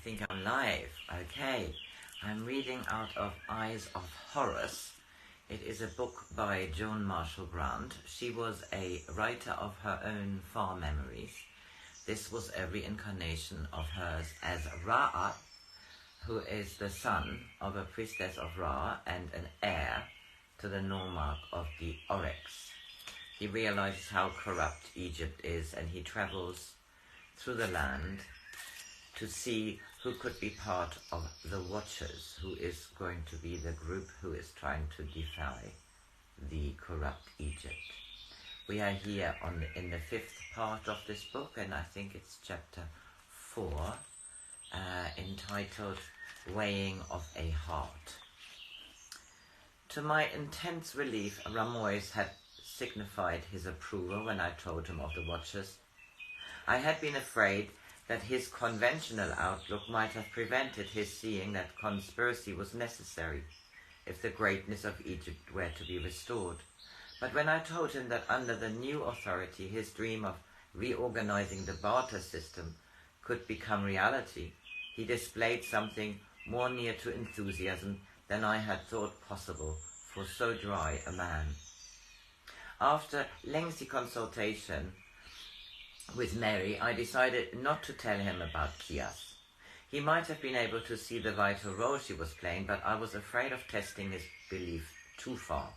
think I'm live. Okay. I'm reading out of Eyes of Horus. It is a book by Joan Marshall Grants. She was a writer of her own far memories. This was a reincarnation of hers as Ra, who is the son of a priestess of Ra and an heir to the nomarch of the Oryx. He realizes how corrupt Egypt is, and he travels through the land to see who could be part of the Watchers, who is going to be the group who is trying to defy the corrupt Egypt. We are here in the fifth part of this book, and I think it's chapter 4, entitled Weighing of a Heart. To my intense relief, Ramois had signified his approval when I told him of the Watchers. I had been afraid that his conventional outlook might have prevented his seeing that conspiracy was necessary if the greatness of Egypt were to be restored. But when I told him that under the new authority his dream of reorganizing the barter system could become reality, he displayed something more near to enthusiasm than I had thought possible for so dry a man. After lengthy consultation with Mary, I decided not to tell him about Kias. He might have been able to see the vital role she was playing, but I was afraid of testing his belief too far.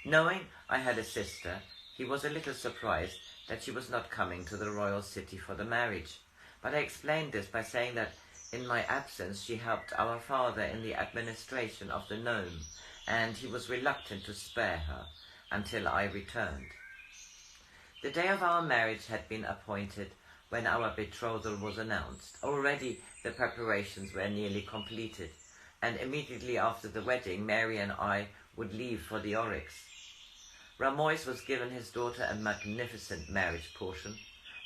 Knowing I had a sister, he was a little surprised that she was not coming to the royal city for the marriage, but I explained this by saying that in my absence she helped our father in the administration of the nome, and he was reluctant to spare her until I returned. The day of our marriage had been appointed when our betrothal was announced. Already the preparations were nearly completed, and immediately after the wedding, Mary and I would leave for the Oryx. Ramois was given his daughter a magnificent marriage portion,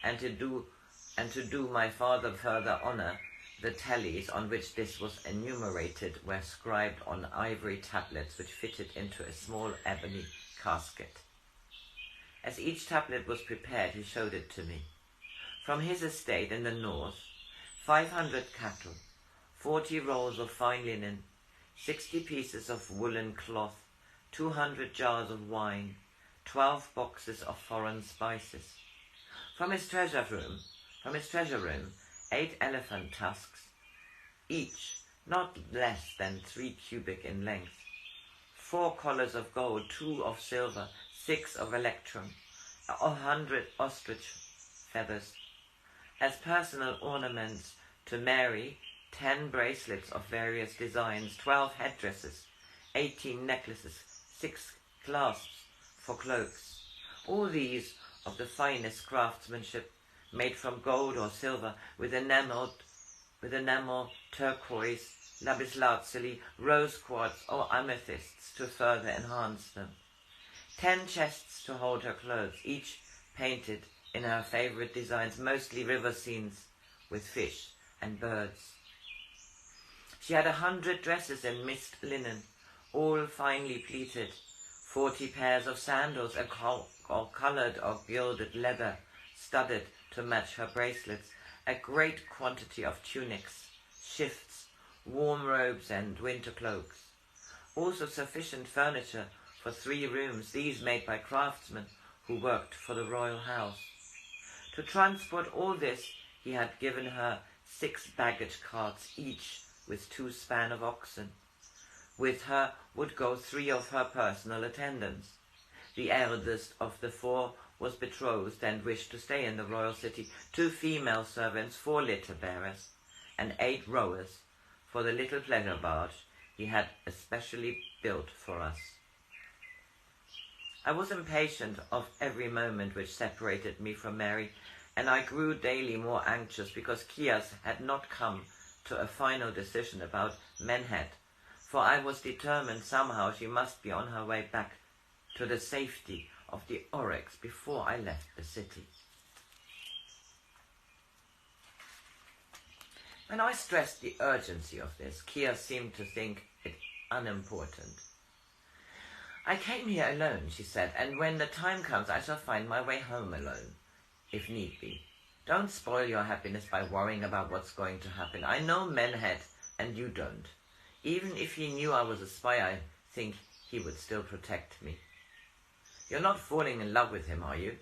and to do my father further honor, the tallies on which this was enumerated were scribed on ivory tablets which fitted into a small ebony casket. As each tablet was prepared, he showed it to me. From his estate in the north, 500 cattle, 40 rolls of fine linen, 60 pieces of woolen cloth, 200 jars of wine, 12 boxes of foreign spices. From his treasure room, 8 elephant tusks, each not less than 3 cubits in length, 4 collars of gold, 2 of silver, 6 of electrum, 100 ostrich feathers. As personal ornaments to Mary, 10 bracelets of various designs, 12 headdresses, 18 necklaces, 6 clasps for cloaks. All these of the finest craftsmanship, made from gold or silver, with enamel, turquoise, lapis lazuli, rose quartz, or amethysts to further enhance them. 10 chests to hold her clothes, each painted in her favorite designs, mostly river scenes with fish and birds. She had 100 dresses in mist linen, all finely pleated, 40 pairs of sandals, all colored or gilded leather, studded to match her bracelets, a great quantity of tunics, shifts, warm robes, and winter cloaks. Also sufficient furniture for 3 rooms, these made by craftsmen who worked for the royal house. To transport all this, he had given her 6 baggage carts, each with 2 span of oxen. With her would go 3 of her personal attendants. The eldest of the 4 was betrothed and wished to stay in the royal city, 2 female servants, 4 litter bearers, and 8 rowers for the little pleasure barge he had especially built for us. I was impatient of every moment which separated me from Mary, and I grew daily more anxious because Kias had not come to a final decision about Menhet, for I was determined somehow she must be on her way back to the safety of the Oryx before I left the city. When I stressed the urgency of this, Kias seemed to think it unimportant. I came here alone, she said, and when the time comes I shall find my way home alone, if need be. Don't spoil your happiness by worrying about what's going to happen. I know Menhet, and you don't. Even if he knew I was a spy, I think he would still protect me. You're not falling in love with him, are you?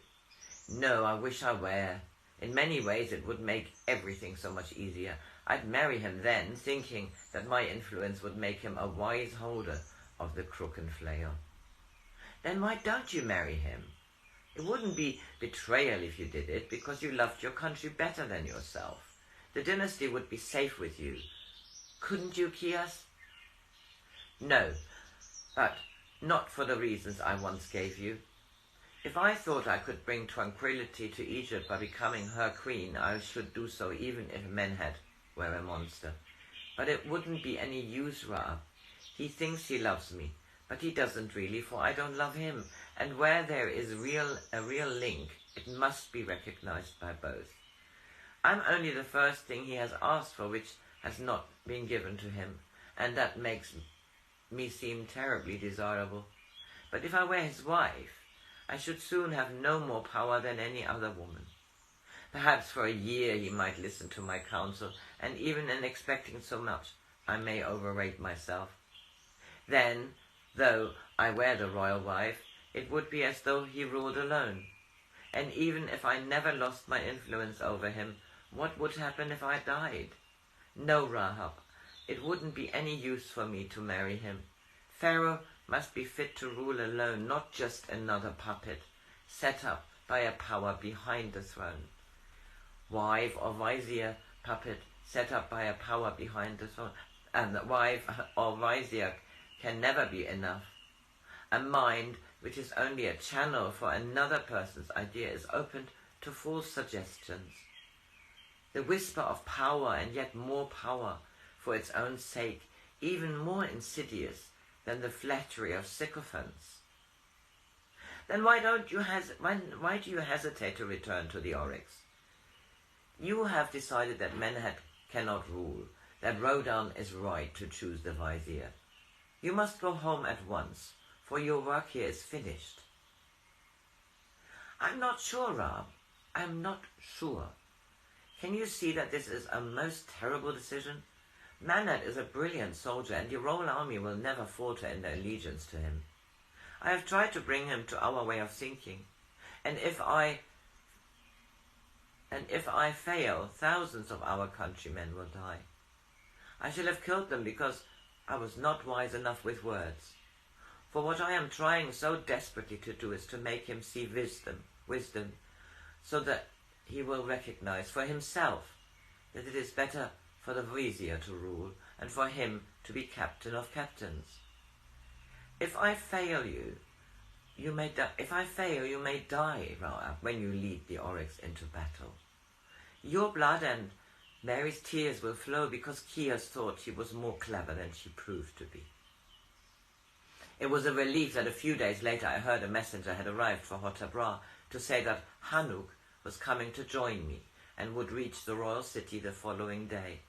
No, I wish I were. In many ways it would make everything so much easier. I'd marry him then, thinking that my influence would make him a wise holder of the crook and flail. Then why don't you marry him? It wouldn't be betrayal if you did it, because you loved your country better than yourself. The dynasty would be safe with you. Couldn't you, Kias? No, but not for the reasons I once gave you. If I thought I could bring tranquility to Egypt by becoming her queen, I should do so even if Menhet were a monster. But it wouldn't be any use, Ra. He thinks he loves me, but he doesn't really, for I don't love him. And where there is a real link, it must be recognized by both. I'm only the first thing he has asked for, which has not been given to him, and that makes me seem terribly desirable. But if I were his wife, I should soon have no more power than any other woman. Perhaps for a year he might listen to my counsel, and even in expecting so much, I may overrate myself. Then, though I were the royal wife, it would be as though he ruled alone. And even if I never lost my influence over him, what would happen if I died? No, Rahab, it wouldn't be any use for me to marry him. Pharaoh must be fit to rule alone, not just another puppet, set up by a power behind the throne. Wife or vizier puppet set up by a power behind the throne, and wife or vizier can never be enough. A mind which is only a channel for another person's idea is open to false suggestions. The whisper of power and yet more power for its own sake, even more insidious than the flattery of sycophants. Then why do you hesitate to return to the oryx? You have decided that Menhet cannot rule, that Rodan is right to choose the vizier. You must go home at once, for your work here is finished. I'm not sure, Rab. I'm not sure. Can you see that this is a most terrible decision? Menhet is a brilliant soldier, and your royal army will never falter in their allegiance to him. I have tried to bring him to our way of thinking, and if I fail, thousands of our countrymen will die. I shall have killed them because I was not wise enough with words. For what I am trying so desperately to do is to make him see wisdom, so that he will recognize for himself that it is better for the vizier to rule and for him to be captain of captains. If I fail you may die. If I fail, you may die, Raab, when you lead the oryx into battle. Your blood and Mary's tears will flow because Kias thought she was more clever than she proved to be. It was a relief that a few days later I heard a messenger had arrived for Hotabra to say that Hanuk was coming to join me and would reach the royal city the following day.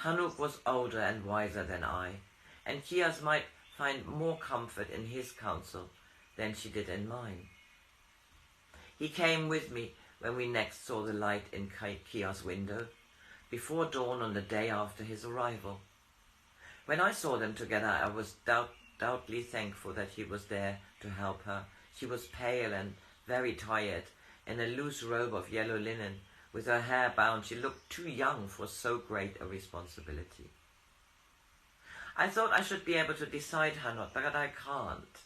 Hanuk was older and wiser than I, and Kias might find more comfort in his counsel than she did in mine. He came with me when we next saw the light in Kias' window, before dawn on the day after his arrival. When I saw them together, I was doubtly thankful that he was there to help her. She was pale and very tired, in a loose robe of yellow linen. With her hair bound, she looked too young for so great a responsibility. I thought I should be able to decide, Hanot, but I can't.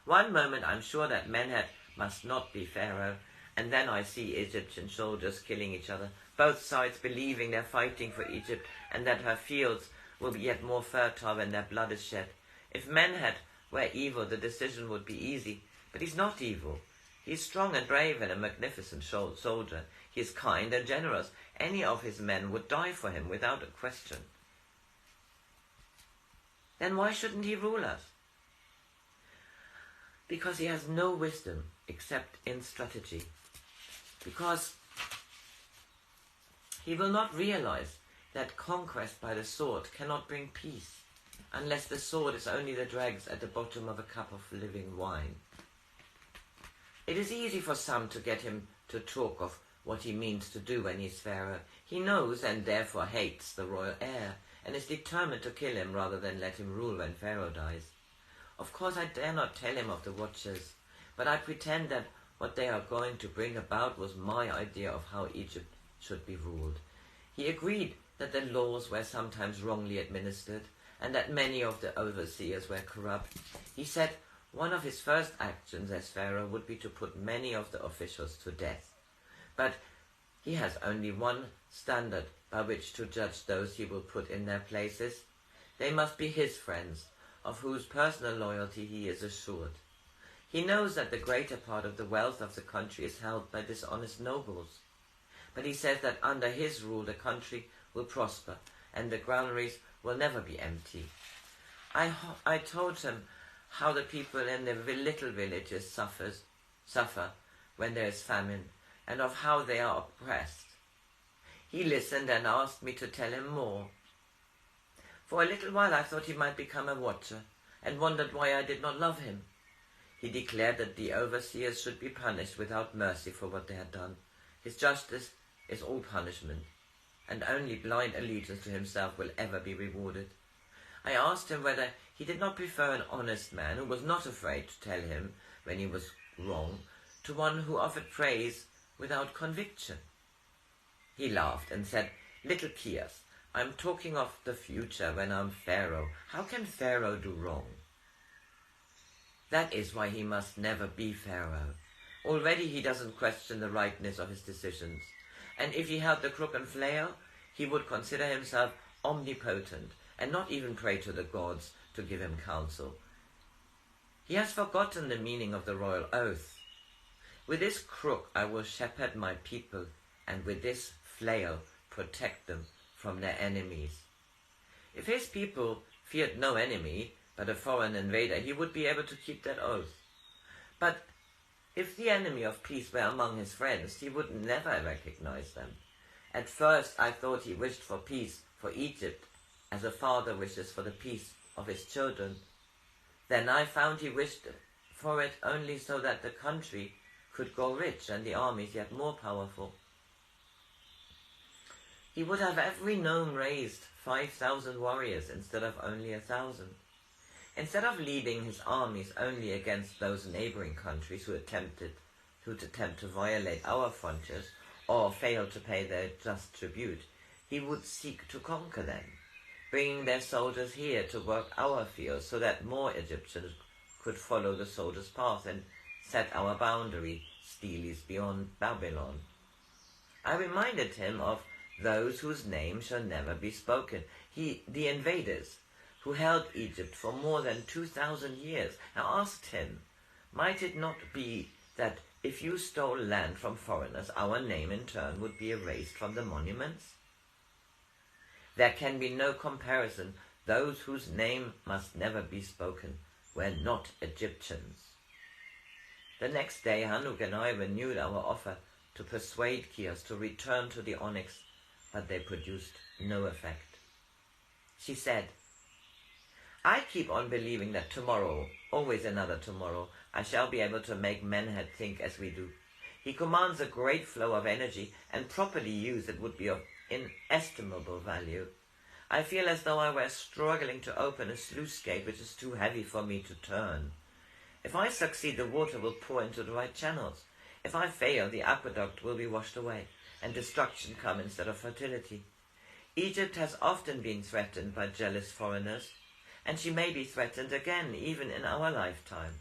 One moment I'm sure that Menhet must not be Pharaoh, and then I see Egyptian soldiers killing each other, both sides believing they're fighting for Egypt and that her fields will be yet more fertile when their blood is shed. If Menhet were evil, the decision would be easy, but he's not evil. He's strong and brave and a magnificent soldier. He is kind and generous. Any of his men would die for him without a question. Then why shouldn't he rule us? Because he has no wisdom except in strategy. Because he will not realize that conquest by the sword cannot bring peace, unless the sword is only the dregs at the bottom of a cup of living wine. It is easy for some to get him to talk of what he means to do when he's Pharaoh. He knows and therefore hates the royal heir, and is determined to kill him rather than let him rule when Pharaoh dies. Of course I dare not tell him of the Watchers, but I pretend that what they are going to bring about was my idea of how Egypt should be ruled. He agreed that the laws were sometimes wrongly administered, and that many of the overseers were corrupt. He said one of his first actions as Pharaoh would be to put many of the officials to death. But he has only one standard by which to judge those he will put in their places. They must be his friends, of whose personal loyalty he is assured. He knows that the greater part of the wealth of the country is held by dishonest nobles. But he says that under his rule the country will prosper, and the granaries will never be empty. I told him how the people in the little villages suffer when there is famine, and of how they are oppressed. He listened and asked me to tell him more. For a little while I thought he might become a watcher, and wondered why I did not love him. He declared that the overseers should be punished without mercy for what they had done. His justice is all punishment, and only blind allegiance to himself will ever be rewarded. I asked him whether he did not prefer an honest man who was not afraid to tell him when he was wrong, to one who offered praise without conviction. He laughed and said, "Little Kias, I'm talking of the future when I'm Pharaoh. How can Pharaoh do wrong?" That is why he must never be Pharaoh. Already he doesn't question the rightness of his decisions, and if he held the crook and flail, he would consider himself omnipotent and not even pray to the gods to give him counsel. He has forgotten the meaning of the royal oath. With this crook I will shepherd my people, and with this flail protect them from their enemies. If his people feared no enemy but a foreign invader, he would be able to keep that oath. But if the enemy of peace were among his friends, he would never recognize them. At first I thought he wished for peace for Egypt, as a father wishes for the peace of his children. Then I found he wished for it only so that the country could grow rich and the armies yet more powerful. He would have every nome raised 5,000 warriors instead of only 1,000. Instead of leading his armies only against those neighboring countries who attempt to violate our frontiers or fail to pay their just tribute, he would seek to conquer them, bringing their soldiers here to work our fields so that more Egyptians could follow the soldiers' path and set our boundary steles beyond Babylon. I reminded him of those whose name shall never be spoken, the invaders, who held Egypt for more than 2,000 years. I asked him, might it not be that if you stole land from foreigners, our name in turn would be erased from the monuments? There can be no comparison. Those whose name must never be spoken were not Egyptians. The next day, Hanuk and I renewed our offer to persuade Kias to return to the onyx, but they produced no effect. She said, I keep on believing that tomorrow, always another tomorrow, I shall be able to make Menhad think as we do. He commands a great flow of energy, and properly used it would be of inestimable value. I feel as though I were struggling to open a sluice gate which is too heavy for me to turn. If I succeed, the water will pour into the right channels. If I fail, the aqueduct will be washed away, and destruction come instead of fertility. Egypt has often been threatened by jealous foreigners, and she may be threatened again, even in our lifetime.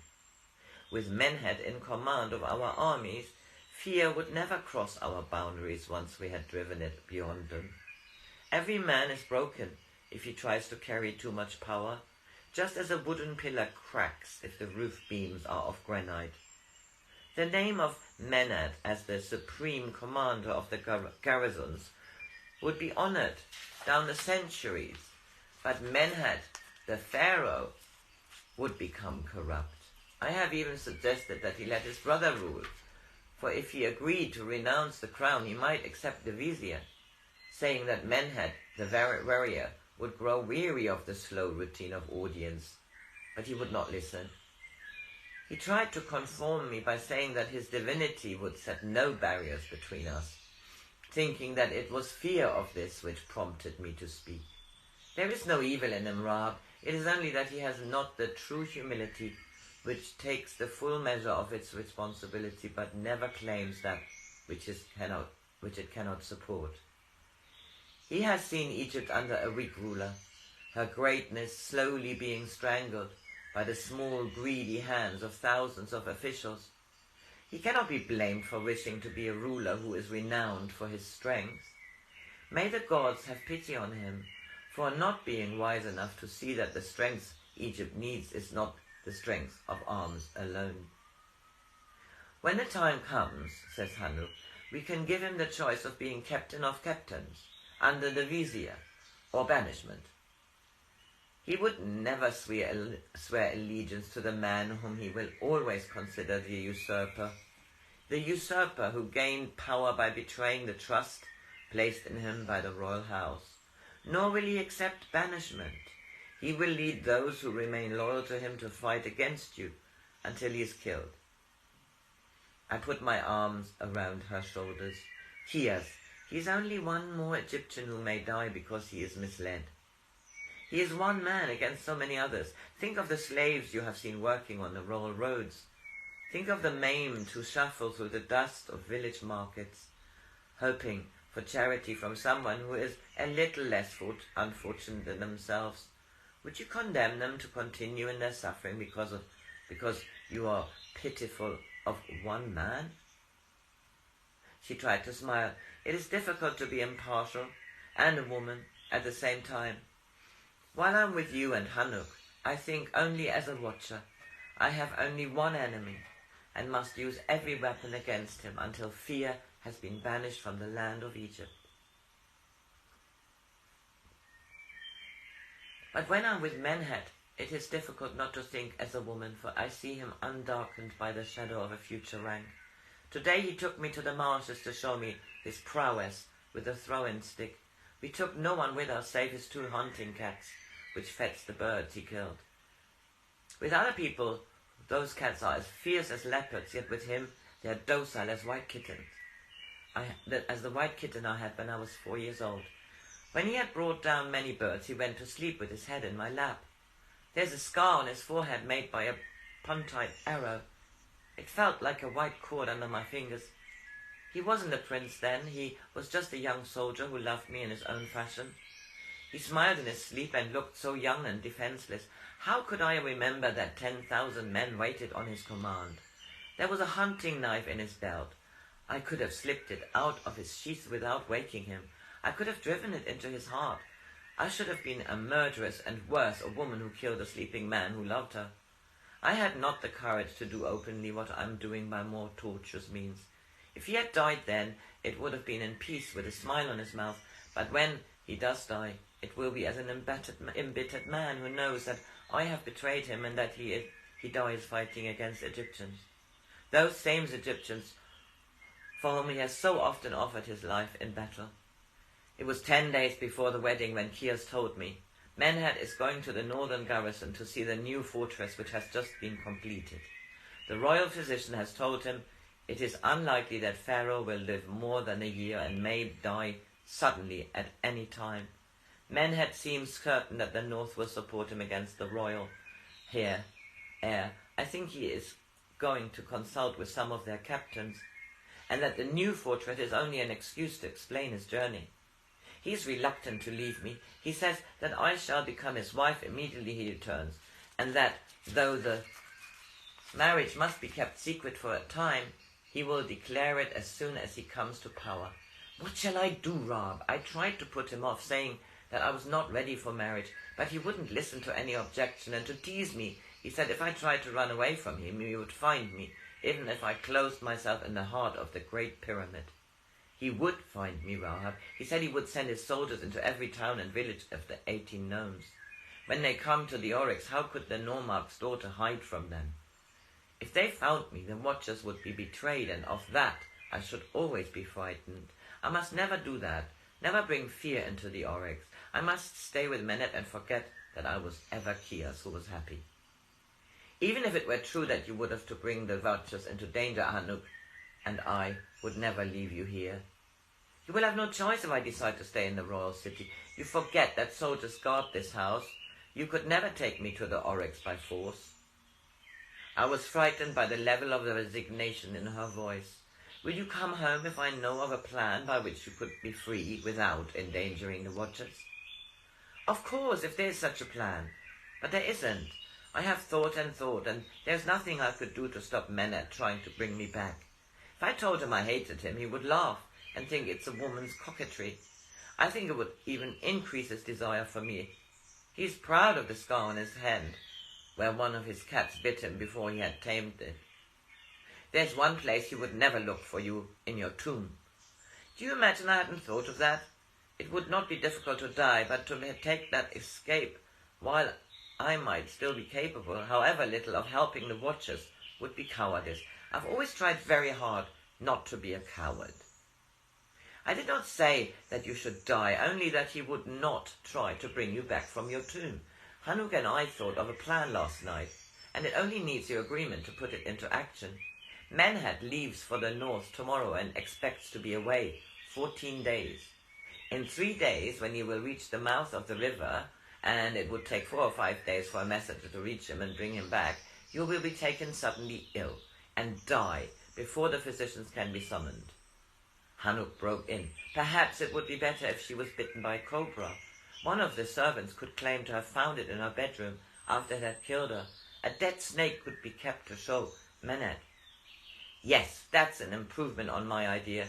With Menhad in command of our armies, fear would never cross our boundaries once we had driven it beyond them. Every man is broken if he tries to carry too much power, just as a wooden pillar cracks if the roof beams are of granite. The name of Menhad as the supreme commander of the garrisons would be honored down the centuries, but Menhad, the pharaoh, would become corrupt. I have even suggested that he let his brother rule, for if he agreed to renounce the crown, he might accept the vizier, saying that Menhad, the warrior, would grow weary of the slow routine of audience, but he would not listen. He tried to conform me by saying that his divinity would set no barriers between us, thinking that it was fear of this which prompted me to speak. There is no evil in him, Raab. It is only that he has not the true humility which takes the full measure of its responsibility but never claims that which it cannot support. He has seen Egypt under a weak ruler, her greatness slowly being strangled by the small, greedy hands of thousands of officials. He cannot be blamed for wishing to be a ruler who is renowned for his strength. May the gods have pity on him for not being wise enough to see that the strength Egypt needs is not the strength of arms alone. When the time comes, says Hanuk, we can give him the choice of being captain of captains, under the vizier, or banishment. He would never swear allegiance to the man whom he will always consider the usurper who gained power by betraying the trust placed in him by the royal house. Nor will he accept banishment. He will lead those who remain loyal to him to fight against you until he is killed. I put my arms around her shoulders. He is only one more Egyptian who may die because he is misled. He is one man against so many others. Think of the slaves you have seen working on the royal roads. Think of the maimed who shuffle through the dust of village markets, hoping for charity from someone who is a little less unfortunate than themselves. Would you condemn them to continue in their suffering because you are pitiful of one man? She tried to smile. It is difficult to be impartial and a woman at the same time. While I'm with you and Hanuk, I think only as a watcher. I have only one enemy, and must use every weapon against him until fear has been banished from the land of Egypt. But when I'm with Menhet, it is difficult not to think as a woman, for I see him undarkened by the shadow of a future rank. Today he took me to the marshes to show me his prowess with the throw-in stick. We took no one with us save his 2 hunting cats, which fetched the birds he killed. With other people, those cats are as fierce as leopards, yet with him they are docile as white kittens. As the white kitten I had when I was 4 years old. When he had brought down many birds, he went to sleep with his head in my lap. There's a scar on his forehead made by a puntite arrow. It felt like a white cord under my fingers. He wasn't a prince then. He was just a young soldier who loved me in his own fashion. He smiled in his sleep and looked so young and defenseless. How could I remember that 10,000 men waited on his command? There was a hunting knife in his belt. I could have slipped it out of his sheath without waking him. I could have driven it into his heart. I should have been a murderess, and worse, a woman who killed a sleeping man who loved her. I had not the courage to do openly what I am doing by more tortuous means. If he had died then, it would have been in peace with a smile on his mouth, but when he does die, it will be as an embittered man who knows that I have betrayed him and that he dies fighting against Egyptians. Those same Egyptians for whom he has so often offered his life in battle. It was 10 days before the wedding when Kias told me, Menhet is going to the northern garrison to see the new fortress which has just been completed. The royal physician has told him it is unlikely that Pharaoh will live more than a year and may die suddenly at any time. Menhet seems certain that the north will support him against the royal heir. I think he is going to consult with some of their captains, and that the new fortress is only an excuse to explain his journey. He is reluctant to leave me. He says that I shall become his wife immediately he returns, and that, though the marriage must be kept secret for a time, he will declare it as soon as he comes to power. What shall I do, Raab? I tried to put him off, saying that I was not ready for marriage, but he wouldn't listen to any objection, and to tease me, he said if I tried to run away from him, he would find me, even if I closed myself in the heart of the Great Pyramid. He would find me, Rahab. He said he would send his soldiers into every town and village of the 18 nomes. When they come to the Oryx, how could the Nomarch's daughter hide from them? If they found me, the watchers would be betrayed, and of that I should always be frightened. I must never do that, never bring fear into the Oryx. I must stay with Menhet and forget that I was ever Kias who was happy. Even if it were true that you would have to bring the vultures into danger, Hanuk and I would never leave you here. You will have no choice if I decide to stay in the royal city. You forget that soldiers guard this house. You could never take me to the Oryx by force. I was frightened by the level of the resignation in her voice. Will you come home if I know of a plan by which you could be free without endangering the watchers? Of course, if there is such a plan. But there isn't. I have thought, and there's nothing I could do to stop Menet trying to bring me back. If I told him I hated him, he would laugh and think it's a woman's coquetry. I think it would even increase his desire for me. He's proud of the scar on his hand, where one of his cats bit him before he had tamed it. There's one place he would never look for you, in your tomb. Do you imagine I hadn't thought of that? It would not be difficult to die, but to take that escape, while I might still be capable, however little, of helping the watchers, would be cowardice. I've always tried very hard not to be a coward. I did not say that you should die, only that he would not try to bring you back from your tomb. Hanuk and I thought of a plan last night, and it only needs your agreement to put it into action. Menhat leaves for the north tomorrow and expects to be away 14 days. In 3 days, when he will reach the mouth of the river, and it would take 4 or 5 days for a messenger to reach him and bring him back, you will be taken suddenly ill and die before the physicians can be summoned. Hanuk broke in. Perhaps it would be better if she was bitten by a cobra. One of the servants could claim to have found it in her bedroom after it had killed her. A dead snake could be kept to show Menet. Yes, that's an improvement on my idea.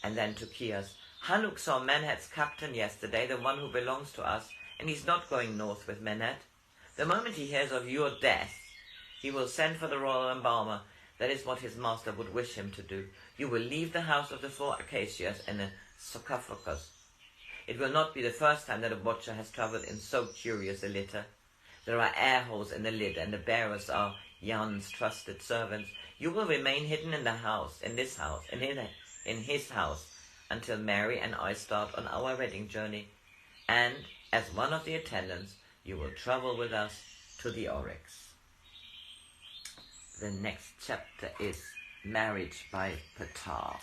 And then to Kias. Hanuk saw Menet's captain yesterday, the one who belongs to us, and he's not going north with Menet. The moment he hears of your death, he will send for the royal embalmer. That is what his master would wish him to do. You will leave the house of the 4 acacias in a sarcophagus. It will not be the first time that a watcher has travelled in so curious a litter. There are air holes in the lid, and the bearers are Jan's trusted servants. You will remain hidden in the house, in his house, until Mary and I start on our wedding journey. And, as one of the attendants, you will travel with us to the Oryx. The next chapter is Marriage by Ptah.